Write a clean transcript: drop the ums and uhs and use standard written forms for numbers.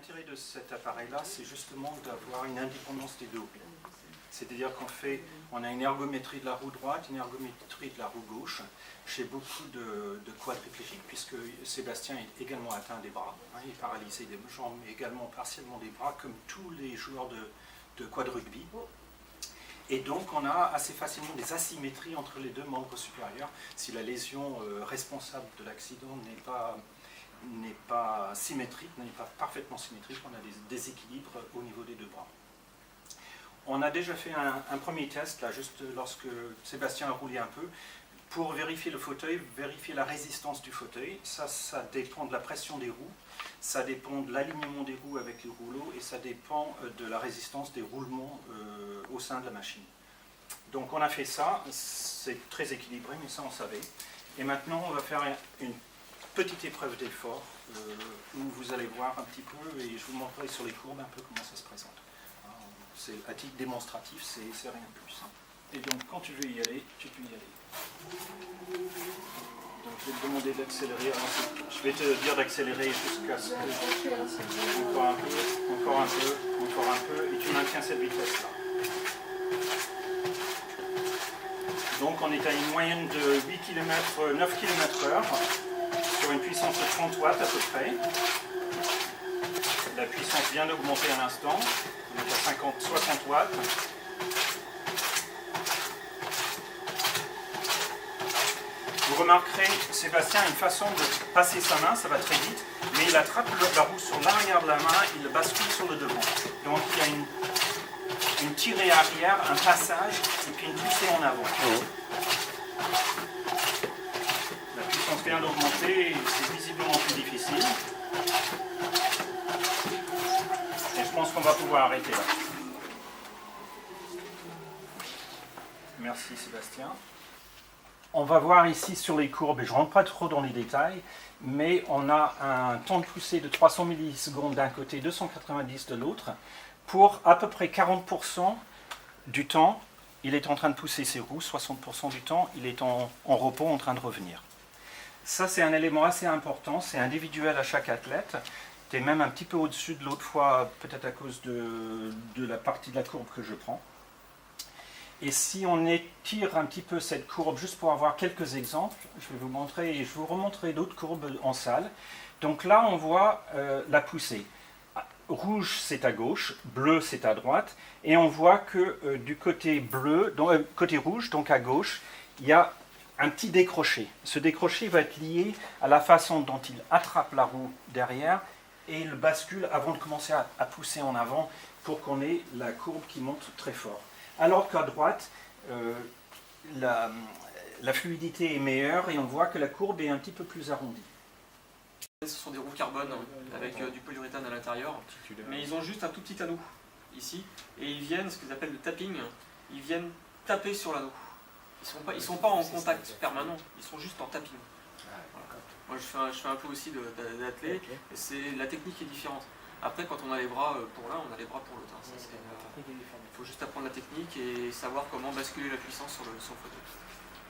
l'intérêt de cet appareil-là, c'est justement d'avoir une indépendance des deux. C'est-à-dire qu'on a une ergométrie de la roue droite, une ergométrie de la roue gauche, chez beaucoup de quadriplégiques, puisque Sébastien est également atteint des bras. Il est paralysé des jambes, mais également partiellement des bras, comme tous les joueurs de quad-rugby. Et donc, on a assez facilement des asymétries entre les deux membres supérieurs si la lésion responsable de l'accident n'est pas symétrique, n'est pas parfaitement symétrique, on a des déséquilibres au niveau des deux bras. On a déjà fait un premier test, là, juste lorsque Sébastien a roulé un peu, pour vérifier le fauteuil, vérifier la résistance du fauteuil. Ça dépend de la pression des roues, ça dépend de l'alignement des roues avec les rouleaux, et ça dépend de la résistance des roulements au sein de la machine. Donc on a fait ça, c'est très équilibré, mais ça on savait. Et maintenant on va faire une petite épreuve d'effort, où vous allez voir un petit peu, et je vous montrerai sur les courbes un peu comment ça se présente. C'est à titre démonstratif, c'est rien de plus. Et donc quand tu veux y aller, tu peux y aller. Donc je vais te demander d'accélérer. Je vais te dire d'accélérer jusqu'à ce que... Encore un peu, encore un peu, encore un peu, et tu maintiens cette vitesse-là. Donc on est à une moyenne de 8 km, 9 km/h, sur une puissance de 30 watts à peu près. La puissance vient d'augmenter à l'instant, on est à 60 watts. Vous remarquerez, Sébastien a une façon de passer sa main, ça va très vite, mais il attrape la roue sur l'arrière de la main, il le bascule sur le devant. Donc il y a une tirée arrière, un passage, et puis une poussée en avant. La puissance vient d'augmenter, c'est visiblement plus difficile. Et je pense qu'on va pouvoir arrêter là. Merci Sébastien. On va voir ici sur les courbes, et je ne rentre pas trop dans les détails, mais on a un temps de poussée de 300 millisecondes d'un côté, 290 de l'autre. Pour à peu près 40% du temps, il est en train de pousser ses roues, 60% du temps, il est en repos en train de revenir. Ça, c'est un élément assez important, c'est individuel à chaque athlète. C'est même un petit peu au-dessus de l'autre fois, peut-être à cause de la partie de la courbe que je prends. Et si on étire un petit peu cette courbe, juste pour avoir quelques exemples, je vais vous montrer, et je vous remontrerai d'autres courbes en salle. Donc là, on voit la poussée. Rouge, c'est à gauche, bleu, c'est à droite, et on voit que du côté bleu, côté rouge, donc à gauche, il y a un petit décroché. Ce décroché va être lié à la façon dont il attrape la roue derrière et le bascule avant de commencer à pousser en avant pour qu'on ait la courbe qui monte très fort. Alors qu'à droite, la fluidité est meilleure et on voit que la courbe est un petit peu plus arrondie. Ce sont des roues carbone avec du polyuréthane à l'intérieur, mais ils ont juste un tout petit anneau ici, et ils viennent, ce qu'ils appellent le tapping, ils viennent taper sur l'anneau. Ils sont pas en contact permanent, ils sont juste en tapping. Voilà. Moi je fais un peu aussi d'athlé, et la technique est différente. Après, quand on a les bras pour l'un, on a les bras pour l'autre. Il faut juste apprendre la technique et savoir comment basculer la puissance sur le fauteuil.